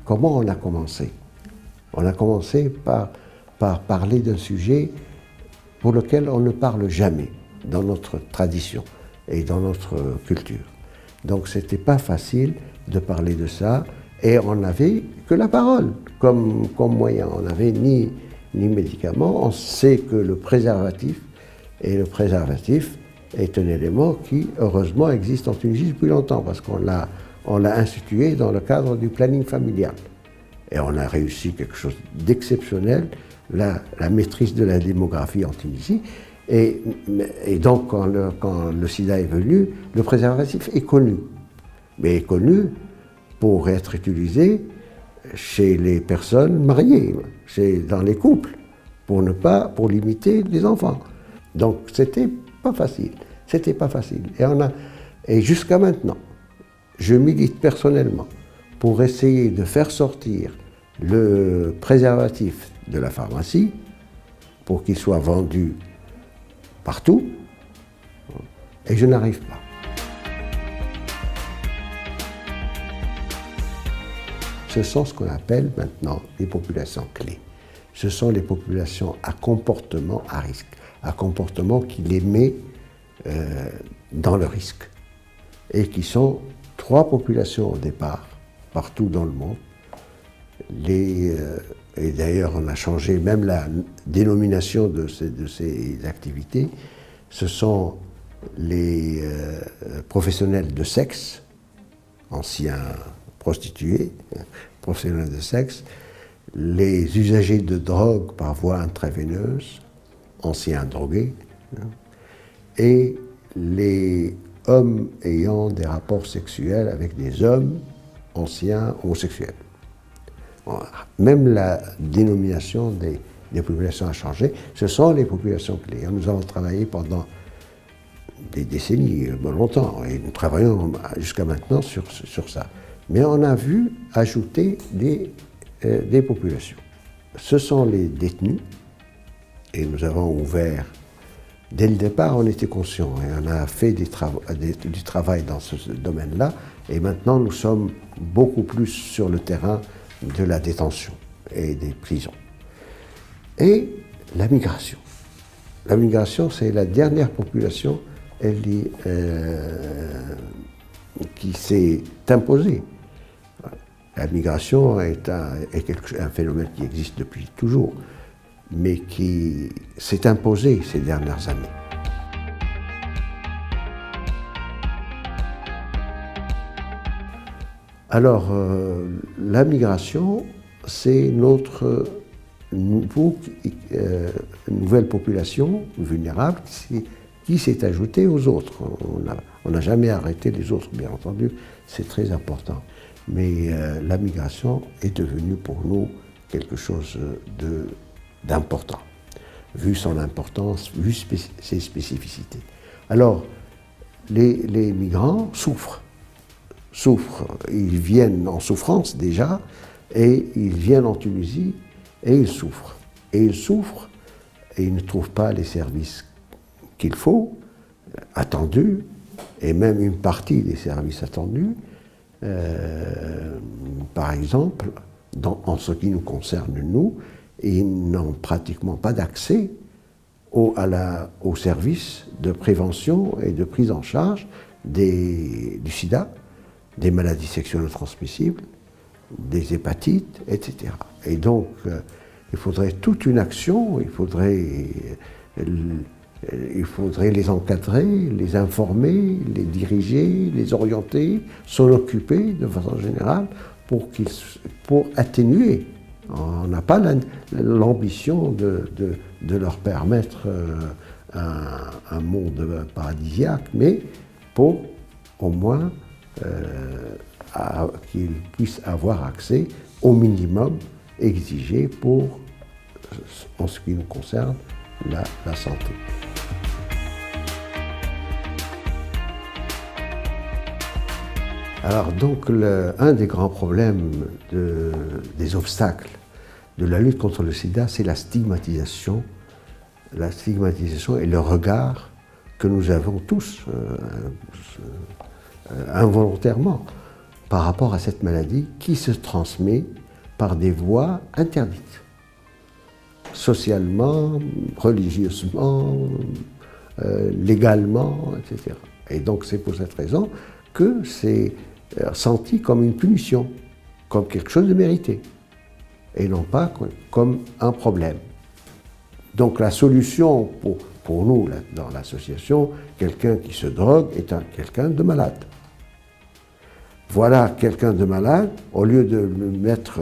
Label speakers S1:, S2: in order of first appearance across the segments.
S1: comment on a commencé? On a commencé par parler d'un sujet pour lequel on ne parle jamais dans notre tradition et dans notre culture. Donc c'était pas facile de parler de ça et on n'avait que la parole comme moyen. On n'avait ni médicaments. On sait que le préservatif est un élément qui, heureusement, existe en Tunisie depuis longtemps parce qu'on l'a institué dans le cadre du planning familial. Et on a réussi quelque chose d'exceptionnel, la maîtrise de la démographie en Tunisie. Et donc, quand le sida est venu, le préservatif est connu. Mais est connu pour être utilisé chez les personnes mariées, dans les couples, pour limiter les enfants. Donc, c'était pas facile. C'était pas facile. Et jusqu'à maintenant, je milite personnellement pour essayer de faire sortir le préservatif de la pharmacie pour qu'il soit vendu partout, et je n'arrive pas. Ce sont ce qu'on appelle maintenant les populations clés. Ce sont les populations à comportement à risque, à comportement qui les met dans le risque, et qui sont 3 populations au départ, partout dans le monde. Et d'ailleurs, on a changé même la dénomination de ces activités. Ce sont les professionnels de sexe, anciens prostituées, professionnels de sexe, les usagers de drogue par voie intraveineuse, anciens drogués, et les hommes ayant des rapports sexuels avec des hommes, anciens homosexuels. Même la dénomination des populations a changé. Ce sont les populations clés. Nous avons travaillé pendant des décennies, longtemps, et nous travaillons jusqu'à maintenant sur ça. Mais on a vu ajouter des populations. Ce sont les détenus, et nous avons ouvert, dès le départ, on était conscients, et on a fait du travail dans ce domaine-là, et maintenant nous sommes beaucoup plus sur le terrain de la détention et des prisons. Et la migration. La migration, c'est la dernière population qui s'est imposée. La migration est un phénomène qui existe depuis toujours, mais qui s'est imposé ces dernières années. Alors, la migration, c'est notre nouvelle population vulnérable qui s'est ajoutée aux autres. On n'a jamais arrêté les autres, bien entendu, c'est très important. Mais la migration est devenue pour nous quelque chose d'important, vu son importance, vu ses spécificités. Alors, les migrants souffrent. Ils viennent en souffrance déjà, et ils viennent en Tunisie, et ils souffrent. Et ils ne trouvent pas les services qu'il faut, attendus, et même une partie des services attendus. Par exemple, en ce qui nous concerne, nous, ils n'ont pratiquement pas d'accès aux services de prévention et de prise en charge du sida, des maladies sexuellement transmissibles, des hépatites, etc. Et donc, il faudrait toute une action, il faudrait les encadrer, les informer, les diriger, les orienter, s'en occuper de façon générale pour atténuer. On n'a pas l'ambition de leur permettre un monde paradisiaque, mais pour au moins qu'ils puissent avoir accès au minimum exigé en ce qui nous concerne, la santé. Alors donc, un des grands problèmes des obstacles de la lutte contre le sida, c'est la stigmatisation et le regard que nous avons tous, involontairement, par rapport à cette maladie qui se transmet par des voies interdites, socialement, religieusement, légalement, etc. Et donc c'est pour cette raison que c'est senti comme une punition, comme quelque chose de mérité, et non pas comme un problème. Donc la solution pour nous, dans l'association, quelqu'un qui se drogue est quelqu'un de malade. Voilà quelqu'un de malade, au lieu de le mettre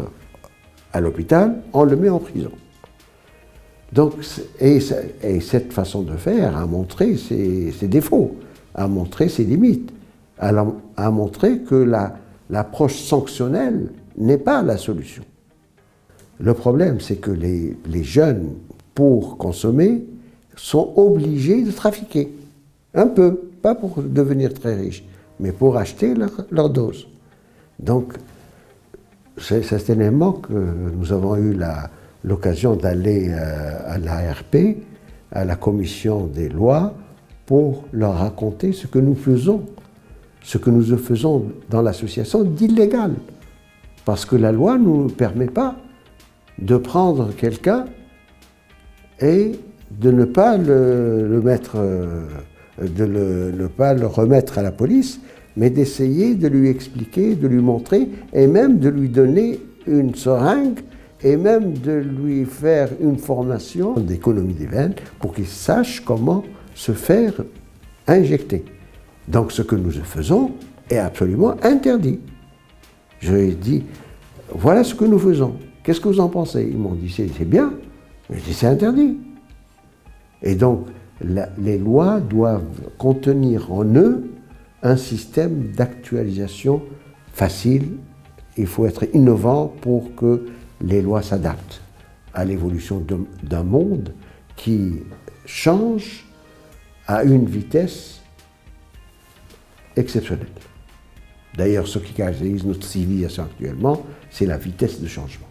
S1: à l'hôpital, on le met en prison. Donc, et cette façon de faire a montré ses défauts, a montré ses limites, a montré que l'approche sanctionnelle n'est pas la solution. Le problème, c'est que les jeunes, pour consommer, sont obligés de trafiquer. Un peu, pas pour devenir très riches, mais pour acheter leur dose. Donc, c'est certainement que nous avons eu l'occasion d'aller à l'ARP, à la commission des lois, pour leur raconter ce que nous faisons dans l'association d'illégal. Parce que la loi ne nous permet pas de prendre quelqu'un et de ne pas ne pas le remettre à la police, mais d'essayer de lui expliquer, de lui montrer, et même de lui donner une seringue, et même de lui faire une formation d'économie des veines pour qu'il sache comment se faire injecter. Donc ce que nous faisons est absolument interdit. Je lui ai dit, voilà ce que nous faisons, qu'est-ce que vous en pensez? Ils m'ont dit, c'est bien, mais j'ai dit, c'est interdit. Et donc, les lois doivent contenir en eux un système d'actualisation facile. Il faut être innovant pour que les lois s'adaptent à l'évolution d'un monde qui change à une vitesse exceptionnelle. D'ailleurs, ce qui caractérise notre civilisation actuellement, c'est la vitesse de changement.